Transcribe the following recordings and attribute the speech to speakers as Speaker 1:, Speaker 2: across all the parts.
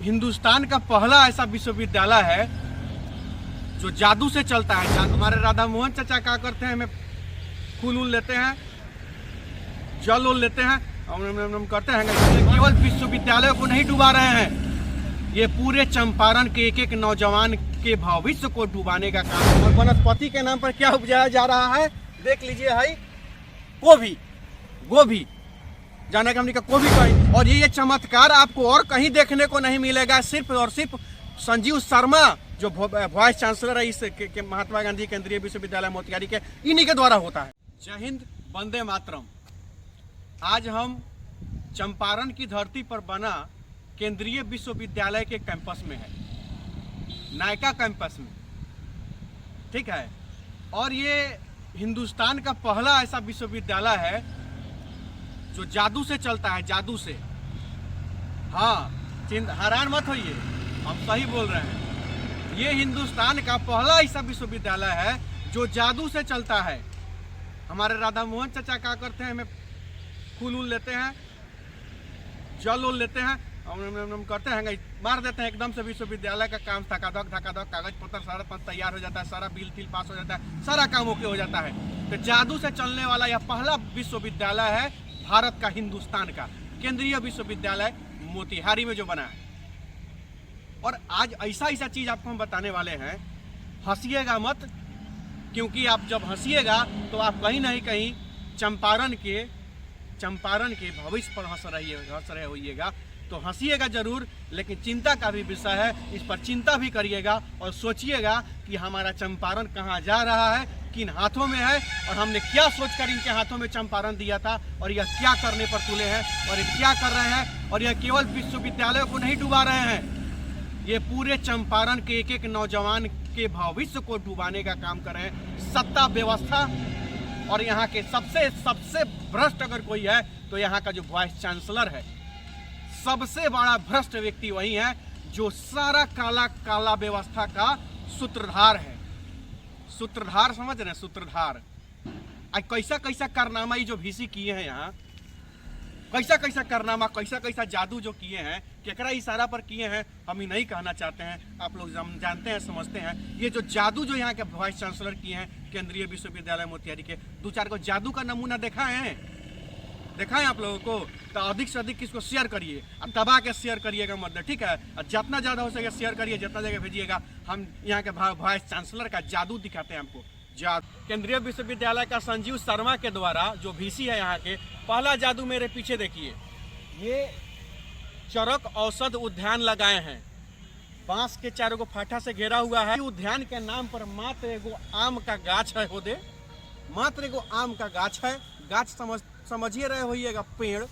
Speaker 1: हिंदुस्तान का पहला ऐसा विश्वविद्यालय है जो जादू से चलता है। हमारे राधा मोहन चाचा क्या करते हैं, हमें फूल उल लेते हैं, जल उल लेते हैं, हम करते हैं। केवल विश्वविद्यालय को नहीं डुबा रहे हैं, ये पूरे चंपारण के एक एक नौजवान के भविष्य को डुबाने का काम है। और वनस्पति के नाम पर क्या उपजाया जा रहा है, देख लीजिए भाई, गोभी जाने का हमने का गोभी कहीं। और ये चमत्कार आपको और कहीं देखने को नहीं मिलेगा, सिर्फ और सिर्फ संजीव शर्मा जो वाइस चांसलर है इस के महात्मा गांधी केंद्रीय विश्वविद्यालय मोतिहारी के, इन्हीं के द्वारा होता है। जय हिंद, वंदे मातरम। आज हम चंपारण की धरती पर बना केंद्रीय विश्वविद्यालय के कैंपस में है, नायका कैंपस में, ठीक है। और ये हिंदुस्तान का पहला ऐसा विश्वविद्यालय है जो जादू से चलता है, जादू से। हाँ, हैरान मत होइए, हम सही बोल रहे हैं। ये हिंदुस्तान का पहला ऐसा विश्वविद्यालय है जो जादू से चलता है। हमारे राधा मोहन चाचा क्या करते हैं, हमें फूल उल लेते हैं, जल उल लेते हैं, हम करते हैं, मार देते हैं एकदम से। विश्वविद्यालय का काम धकाधक कागज पत्र सारा तैयार हो जाता है, सारा बिल तिल पास हो जाता है, सारा काम ओके हो जाता है। तो जादू से चलने वाला यह पहला विश्वविद्यालय है भारत का, हिंदुस्तान का केंद्रीय विश्वविद्यालय मोतिहारी में जो बना है। और आज ऐसा ऐसा चीज आपको हम बताने वाले हैं, हंसिएगा मत, क्योंकि आप जब हंसिएगा तो आप कहीं नहीं कहीं चंपारण के भविष्य पर हंस रहे होइएगा। तो हंसिएगा जरूर, लेकिन चिंता का भी विषय है, इस पर चिंता भी करिएगा और सोचिएगा कि हमारा चंपारण कहाँ जा रहा है, किन हाथों में है, और हमने क्या सोचकर इनके हाथों में चंपारण दिया था, और यह क्या करने पर तुले हैं, और ये क्या कर रहे हैं। और यह केवल विश्वविद्यालय को नहीं डुबा रहे हैं, ये पूरे चंपारण के एक एक नौजवान के भविष्य को डुबाने का काम कर रहे हैं। सत्ता व्यवस्था और यहाँ के सबसे भ्रष्ट अगर कोई है तो यहाँ का जो वाइस चांसलर है, सबसे बड़ा भ्रष्ट व्यक्ति वही है जो सारा काला व्यवस्था का सूत्रधार है। सूत्रधार समझ रहे हैं, सूत्रधार। कैसा कारनामा जो VC किए हैं यहाँ, कैसा कारनामा, कैसा जादू जो किए हैं, केकरा इशारा पर किए हैं, हम ही नहीं कहना चाहते हैं, आप लोग जानते हैं, समझते हैं। ये जो जादू जो यहाँ के वाइस चांसलर किए हैं केंद्रीय विश्वविद्यालय मोतिहारी के, 2-4 को जादू का नमूना दिखाएं आप लोगों को। तो अधिक से अधिक इसको शेयर करिए, अब दबा के शेयर करिएगा मत, ठीक है। और जितना ज़्यादा हो सके शेयर करिए, जितना जगह भेजिएगा। हम यहाँ के वाइस चांसलर का जादू दिखाते हैं आपको। केंद्रीय विश्वविद्यालय का संजीव शर्मा के द्वारा जो VC है यहाँ के, पहला जादू मेरे पीछे देखिए, ये चरक औषध उद्यान लगाए हैं, बांस के 4 फाटा से घेरा हुआ है। उद्यान के नाम पर मात्र एगो आम का गाछ है, होदे मात्र एगो आम का गाछ है। गाछ समझिए रहे होइएगा, पेड़,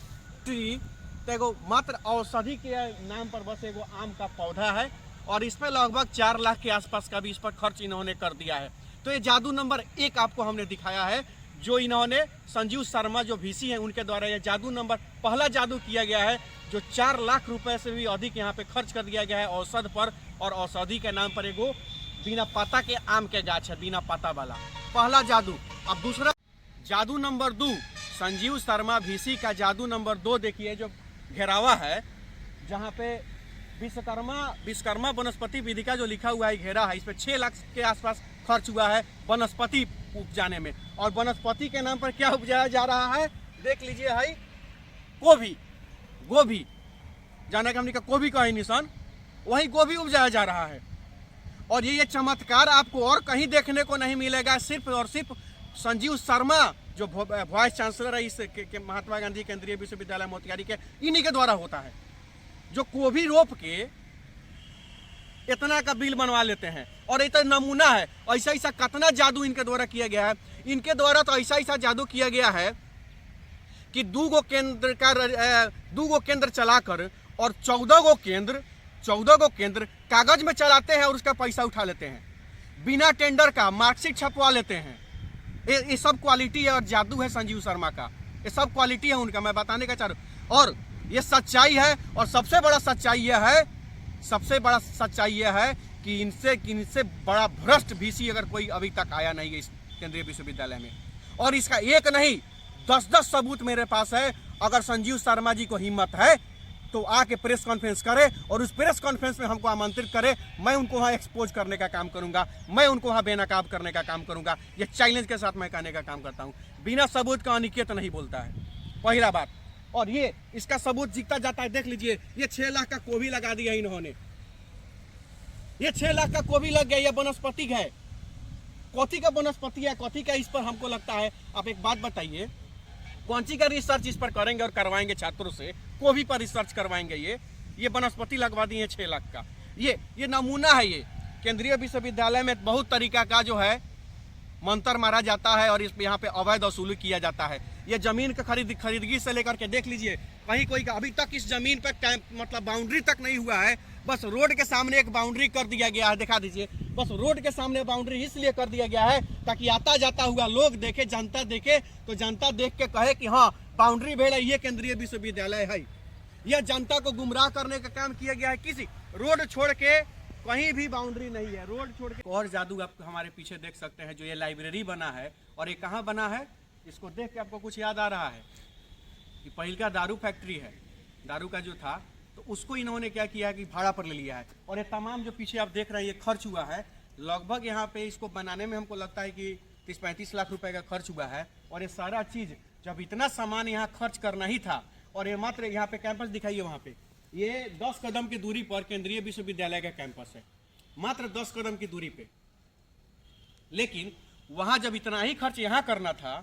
Speaker 1: ट्री, तो एगो मात्र औषधि के नाम पर बस एगो आम का पौधा है। और इस पर लगभग 4 लाख के आसपास का भी इस पर खर्च इन्होंने कर दिया है। तो ये जादू नंबर 1 आपको हमने दिखाया है, जो इन्होंने संजीव शर्मा जो VC हैं उनके द्वारा यह जादू नंबर पहला जादू किया गया है, जो 4 लाख रुपए से भी अधिक यहाँ पे खर्च कर दिया गया है औषध पर। और औषधि के नाम पर एगो बिना पत्ता के आम के गाछ है, बिना पत्ता वाला, पहला जादू। अब दूसरा जादू नंबर 2, संजीव शर्मा VC का जादू नंबर 2 देखिए, जो घेरावा है, जहाँ पे विश्वकर्मा वनस्पति विधि का जो लिखा हुआ है घेरा है, इस पर 6 लाख के आसपास खर्च हुआ है वनस्पति उपजाने में। और वनस्पति के नाम पर क्या उपजाया जा रहा है, देख लीजिए भाई, गोभी जाने का हमने का गोभी का ही निशान, वही गोभी उपजाया जा रहा है। और ये चमत्कार आपको और कहीं देखने को नहीं मिलेगा, सिर्फ और सिर्फ संजीव शर्मा जो वाइस चांसलर है इस के महात्मा गांधी केंद्रीय विश्वविद्यालय मोतिहारी के, इन्हीं के द्वारा होता है। जो गोभी रोप के इतना का बिल बनवा लेते हैं, और ये तो नमूना है। ऐसा कितना जादू इनके द्वारा किया गया है। इनके द्वारा तो ऐसा जादू किया गया है कि 2 गो केंद्र चलाकर और 14 गो केंद्र कागज में चलाते हैं और उसका पैसा उठा लेते हैं, बिना टेंडर का मार्कशीट छपवा लेते हैं। ये सब क्वालिटी है और जादू है संजीव शर्मा का, ये सब क्वालिटी है उनका, मैं बताने का चाह रहा हूँ। और ये सच्चाई है, और सबसे बड़ा सच्चाई यह है कि इनसे बड़ा भ्रष्ट VC अगर कोई अभी तक आया नहीं है इस केंद्रीय विश्वविद्यालय में। और इसका एक नहीं 10-10 सबूत मेरे पास है। अगर संजीव शर्मा जी को हिम्मत है तो आके प्रेस कॉन्फ्रेंस करे और उस प्रेस कॉन्फ्रेंस में हमको आमंत्रित करे। मैं उनको वहाँ एक्सपोज करने का काम करूंगा, मैं उनको वहाँ बेनकाब करने का काम करूंगा। ये चैलेंज के साथ मैं कहने का काम करता हूँ। बिना सबूत का अनिकेत नहीं बोलता है, पहला बात। और ये इसका सबूत जीतता जाता है। देख लीजिए, ये 6 लाख का कोभी लगा दिया इन्होंने, ये 6 लाख का कोभी लग गया। ये वनस्पति है, कॉथी का वनस्पति है, कॉथी का। इस पर हमको लगता है, आप एक बात बताइए, कौन सी का रिसर्च इस पर करेंगे और करवाएंगे छात्रों से? कोभी पर रिसर्च करवाएंगे। ये वनस्पति लगवा दिए 6 लाख का। ये नमूना है। ये केंद्रीय विश्वविद्यालय में बहुत तरीका का जो है मंत्र मारा जाता है और इस यहाँ पे अवैध वसूली किया जाता है। ये जमीन का खरीदगी से लेकर के देख लीजिए, कहीं कोई अभी तक इस जमीन पर मतलब बाउंड्री तक नहीं हुआ है। बस रोड के सामने एक बाउंड्री कर दिया गया है, दिखा दीजिए। बस रोड के सामने बाउंड्री इसलिए कर दिया गया है ताकि आता जाता हुआ लोग देखे, जनता देखे, तो जनता देख के कहे कि हाँ बाउंड्री भेड़ है, ये केंद्रीय विश्वविद्यालय है। यह जनता को गुमराह करने का काम किया गया है। किसी रोड छोड़ के कहीं भी बाउंड्री नहीं है, रोड छोड़ के। और जादू आप हमारे पीछे देख सकते हैं, जो ये लाइब्रेरी बना है। और ये कहाँ बना है, इसको देख के आपको कुछ याद आ रहा है? ये पहले का दारू फैक्ट्री है, दारू का जो था, तो उसको इन्होंने क्या किया है कि भाड़ा पर ले लिया है। और ये तमाम जो पीछे आप देख रहे हैं, ये खर्च हुआ है लगभग यहाँ पे इसको बनाने में हमको लगता है कि 30-35 लाख रुपए का खर्च हुआ है। और ये सारा चीज, जब इतना सामान यहाँ खर्च करना ही था, और ये मात्र यहाँ पे कैंपस दिखाइए, वहाँ पे ये 10 कदम की दूरी पर केंद्रीय विश्वविद्यालय का कैंपस है, मात्र 10 कदम की दूरी पे। लेकिन वहां जब इतना ही खर्च यहाँ करना था,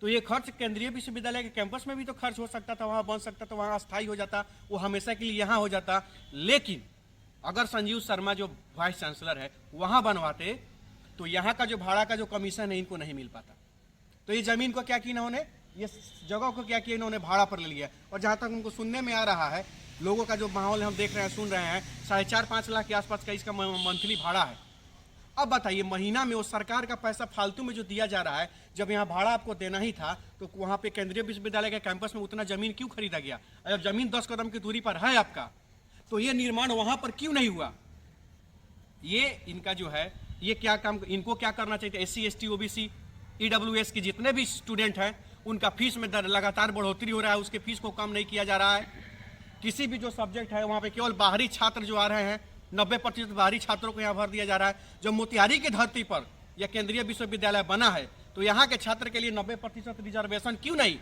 Speaker 1: तो ये खर्च केंद्रीय विश्वविद्यालय के कैंपस में भी तो खर्च हो सकता था, वहां बन सकता था, वहां अस्थायी हो जाता, वो हमेशा के लिए यहाँ हो जाता। लेकिन अगर संजीव शर्मा जो वाइस चांसलर है वहां बनवाते, तो यहाँ का जो भाड़ा का जो कमीशन है इनको नहीं मिल पाता। तो ये जमीन को क्या किया इन्होंने, ये जगह को क्या किया इन्होंने, भाड़ा पर ले लिया। और जहां तक हमको सुनने में आ रहा है, लोगों का जो माहौल हम देख रहे हैं, सुन रहे हैं, 4.5-5 लाख के आसपास का इसका मंथली भाड़ा है। अब बताइए, महीना में वो सरकार का पैसा फालतू में जो दिया जा रहा है, जब यहाँ भाड़ा आपको देना ही था, तो वहाँ पे केंद्रीय विश्वविद्यालय के कैंपस में उतना जमीन क्यों खरीदा गया? जब जमीन 10 कदम की दूरी पर है आपका, तो ये निर्माण वहां पर क्यों नहीं हुआ? ये इनका जो है, ये क्या काम, इनको क्या करना चाहिए? SC ST OBC EWS के जितने भी स्टूडेंट हैं, उनका फीस में लगातार बढ़ोतरी हो रहा है, उसके फीस को कम नहीं किया जा रहा है। किसी भी जो सब्जेक्ट है वहाँ पे केवल बाहरी छात्र जो आ रहे हैं, 90% बाहरी छात्रों को यहाँ भर दिया जा रहा है। जो मोतिहारी की धरती पर यह केंद्रीय विश्वविद्यालय बना है, तो यहाँ के छात्र के लिए 90% रिजर्वेशन क्यों नहीं,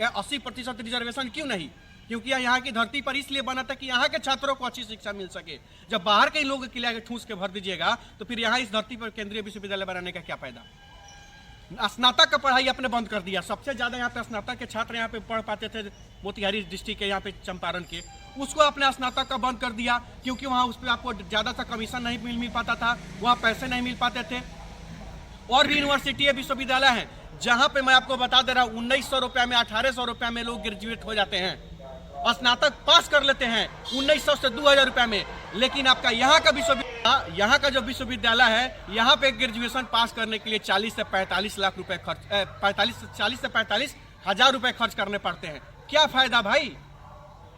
Speaker 1: या 80% रिजर्वेशन क्यों नहीं? क्योंकि यहाँ की धरती पर इसलिए बना था कि यहाँ के छात्रों को अच्छी शिक्षा मिल सके। जब बाहर के लोग के लिए ठूस के भर दीजिएगा, तो फिर यहाँ इस धरती पर केंद्रीय विश्वविद्यालय बनाने का क्या फायदा? स्नातक का पढ़ाई आपने बंद कर दिया। सबसे ज्यादा यहाँ पे स्नातक के छात्र यहाँ पे पढ़ पाते थे मोतिहारी डिस्ट्रिक्ट के, यहाँ पे चंपारण के, उसको आपने स्नातक का बंद कर दिया, क्योंकि वहाँ उस पर आपको ज्यादा सा कमीशन नहीं मिल पाता था, वहाँ पैसे नहीं मिल पाते थे। और भी यूनिवर्सिटी विश्वविद्यालय है जहाँ पे मैं आपको बता दे रहा हूँ, 1900 रुपये में, 1800 रुपये में लोग ग्रेजुएट हो जाते हैं, स्नातक पास कर लेते हैं 1900 से 2000 रुपये में। लेकिन आपका यहाँ का जो विश्वविद्यालय है, यहाँ पे ग्रेजुएशन पास करने के लिए 40 से 45 लाख रुपए खर्च, 40 से 45 हजार रुपए खर्च करने पड़ते हैं। क्या फायदा भाई?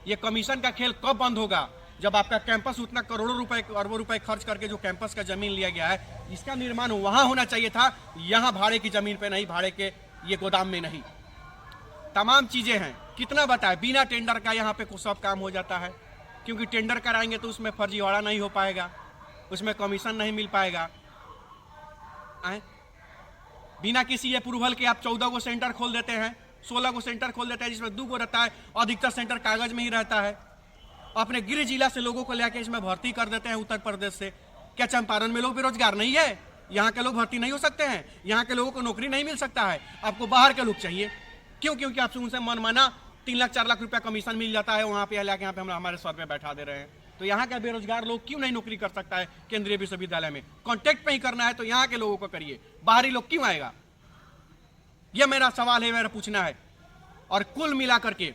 Speaker 1: ये कमीशन का खेल कब बंद होगा? जब आपका कैंपस उतना करोड़ों रुपए, अरबों रुपए खर्च करके जो कैंपस का जमीन लिया गया है, इसका निर्माण वहां होना चाहिए था, यहाँ भाड़े की जमीन पे नहीं, भाड़े के ये गोदाम में नहीं। तमाम चीजें हैं, कितना बताए, बिना टेंडर का यहाँ पे सब काम हो जाता है, क्योंकि टेंडर कराएंगे तो उसमें फर्जीवाड़ा नहीं हो पाएगा, उसमें कमीशन नहीं मिल पाएगा। बिना किसी अप्रूवल के आप 14 को सेंटर खोल देते हैं, 16 को सेंटर खोल देते हैं, जिसमें 2 को रहता है, अधिकतर सेंटर कागज में ही रहता है। अपने गृह जिला से लोगों को लेकर इसमें भर्ती कर देते हैं, उत्तर प्रदेश से। क्या चंपारण में लोग बेरोजगार नहीं है? यहाँ के लोग भर्ती नहीं हो सकते हैं? यहाँ के लोगों को नौकरी नहीं मिल सकता है? आपको बाहर के लोग चाहिए, क्यों? क्योंकि आपसे उनसे मनमाना 3 लाख 4 लाख रुपया कमीशन मिल जाता है, वहाँ पे लाके यहाँ पे हम हमारे सर पे बैठा दे रहे हैं। तो यहाँ का बेरोजगार लोग क्यों नहीं नौकरी कर सकता है केंद्रीय विश्वविद्यालय में? कॉन्ट्रैक्ट पे ही करना है तो यहाँ के लोगों को करिए, बाहरी लोग क्यों आएगा? यह मेरा सवाल है, मेरा पूछना है। और कुल मिलाकर के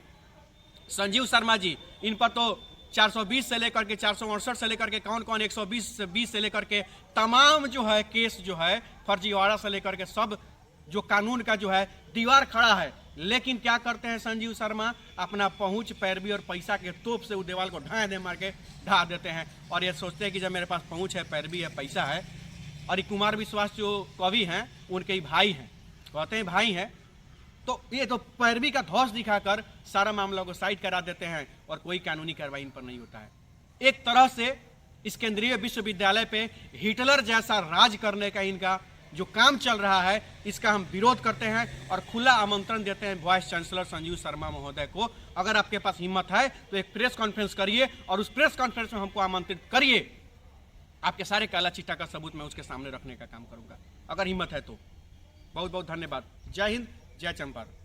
Speaker 1: संजीव शर्मा जी, इन पर तो 420 से लेकर के 468 से लेकर के कौन 120 से लेकर के तमाम जो है केस जो है, फर्जीवाड़ा से लेकर के सब जो कानून का जो है दीवार खड़ा है। लेकिन क्या करते हैं संजीव शर्मा? अपना पहुंच, पैरवी और पैसा के तोप से वो दीवार को मार के ढा देते हैं, और ये सोचते हैं कि जब मेरे पास पहुंच है, पैरवी है, पैसा है। और ये कुमार विश्वास जो कवि हैं, उनके ही भाई हैं, कहते हैं भाई हैं, तो ये तो पैरवी का धौस दिखाकर सारा मामला को साइड करा देते हैं और कोई कानूनी कार्रवाई इन पर नहीं होता है। एक तरह से इस केंद्रीय विश्वविद्यालय पे हिटलर जैसा राज करने का इनका जो काम चल रहा है, इसका हम विरोध करते हैं और खुला आमंत्रण देते हैं वाइस चांसलर संजीव शर्मा महोदय को, अगर आपके पास हिम्मत है तो एक प्रेस कॉन्फ्रेंस करिए और उस प्रेस कॉन्फ्रेंस में हमको आमंत्रित करिए। आपके सारे काला चिट्ठा का सबूत मैं उसके सामने रखने का काम करूंगा, अगर हिम्मत है तो। बहुत बहुत धन्यवाद। जय हिंद, जय चंपारण।